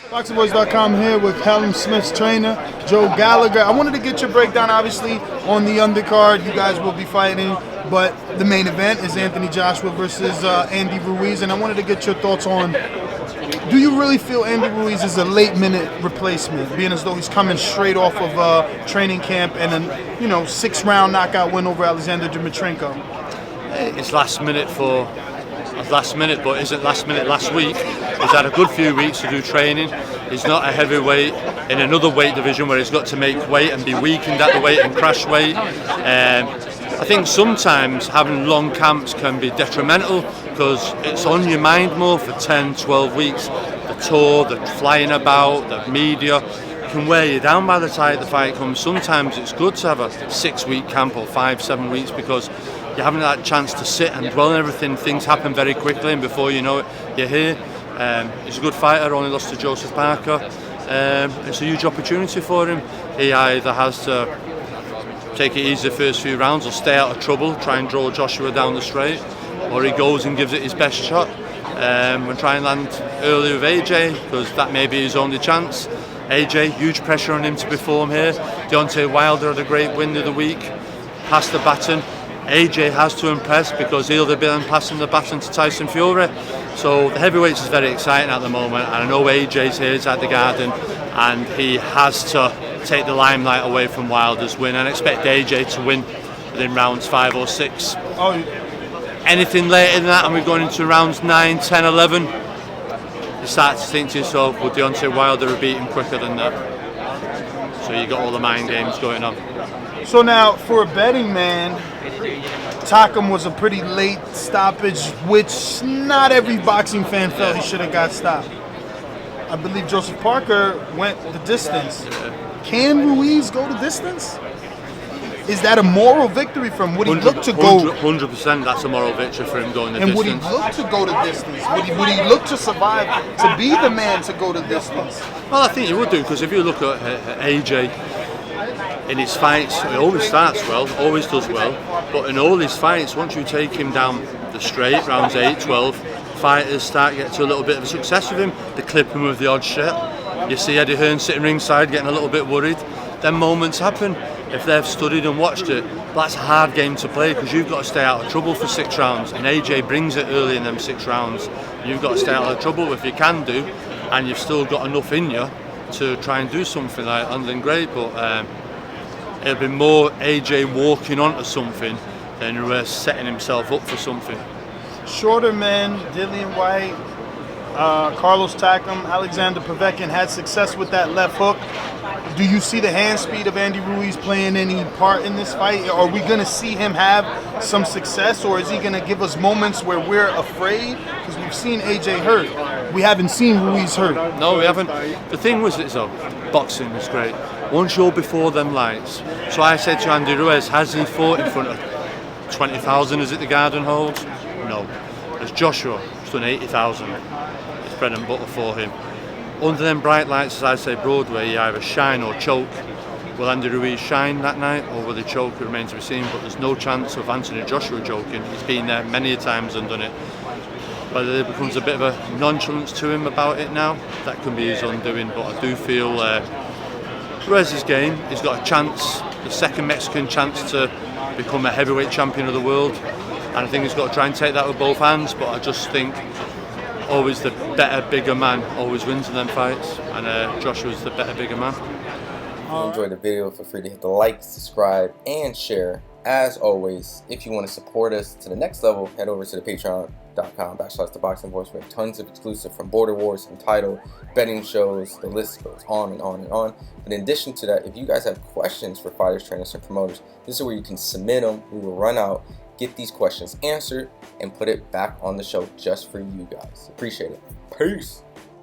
ThaBoxingvoice.com here with Callum Smith's trainer, Joe Gallagher. I wanted to get your breakdown, obviously, on the undercard. You guys will be fighting, but the main event is Anthony Joshua versus Andy Ruiz, and I wanted to get your thoughts on, do you really feel Andy Ruiz is a late-minute replacement, being as though he's coming straight off of training camp and a 6-round knockout win over Alexander Dmytrenko? It's last minute, but isn't last minute last week. He's had a good few weeks to do training. He's not a heavyweight in another weight division where he's got to make weight and be weakened at the weight and crash weight. I think sometimes having long camps can be detrimental because it's on your mind more for 10, 12 weeks. The tour, the flying about, the media can wear you down by the time the fight comes. Sometimes it's good to have a 6-week camp or 5, 7 weeks because you're having that chance to sit and dwell on everything. Things happen very quickly, and before you know it, you're here. He's a good fighter, only lost to Joseph Parker. It's a huge opportunity for him. He either has to take it easy the first few rounds or stay out of trouble, try and draw Joshua down the straight, or he goes and gives it his best shot. We'll try and land early with AJ, because that may be his only chance. AJ, huge pressure on him to perform here. Deontay Wilder had a great win the other week, passed the baton. AJ has to impress because he'll be then passing the baton to Tyson Fury. So the heavyweights is very exciting at the moment, and I know AJ's here at the Garden, and he has to take the limelight away from Wilder's win, and expect AJ to win within rounds 5 or 6. Oh. Anything later than that, and we're going into rounds 9, 10, 11, you start to think to yourself, would Deontay Wilder have beat him quicker than that? So you got all the mind games going on. So now, for a betting man, Takam was a pretty late stoppage, which not every boxing fan felt he should have got stopped. I believe Joseph Parker went the distance. Can Ruiz go the distance? Is that a moral victory for him? Would he look to go? 100%, that's a moral victory for him going the distance. And would he look to go the distance? Would he look to survive, to be the man to go the distance? Well, I think he would do, because if you look at AJ, in his fights, he always starts well, always does well, but in all his fights, once you take him down the straight, rounds 8, 12, fighters start getting to a little bit of success with him. They clip him with the odd shot. You see Eddie Hearn sitting ringside getting a little bit worried. Then moments happen. If they've studied and watched it, that's a hard game to play because you've got to stay out of trouble for 6 rounds, and AJ brings it early in them 6 rounds. You've got to stay out of trouble if you can do, and you've still got enough in you to try and do something like that, then great, but it'll be more AJ walking onto something than Ruiz setting himself up for something. Shorter men, Dillian White, Carlos Takam, Alexander Povetkin had success with that left hook. Do you see the hand speed of Andy Ruiz playing any part in this fight? Are we going to see him have some success, or is he going to give us moments where we're afraid? Because we've seen AJ hurt. We haven't seen Ruiz hurt. No, we haven't. The thing was, boxing was great. Once you're before them lights. So I said to Andy Ruiz, has he fought in front of 20,000 as it the Garden holds? No. As Joshua, he's done 80,000. It's bread and butter for him. Under them bright lights, as I say, Broadway, you either shine or choke. Will Andy Ruiz shine that night, or will he choke? It remains to be seen, but there's no chance of Anthony Joshua choking. He's been there many a times and done it. Whether there becomes a bit of a nonchalance to him about it now, that can be his undoing, but I do feel Ruiz's game, he's got a chance, the second Mexican chance to become a heavyweight champion of the world, and I think he's got to try and take that with both hands, but I just think always the better, bigger man always wins in them fights, and Joshua's the better, bigger man. If you enjoyed the video, feel free to hit the like, subscribe, and share. As always, if you want to support us to the next level, head over to the patreon.com/ThaBoxingVoice. We have tons of exclusive from Border Wars, from title, betting shows, the list goes on and on and on. But in addition to that, if you guys have questions for fighters, trainers, and promoters, this is where you can submit them. We will run out, get these questions answered, and put it back on the show just for you guys. Appreciate it. Peace.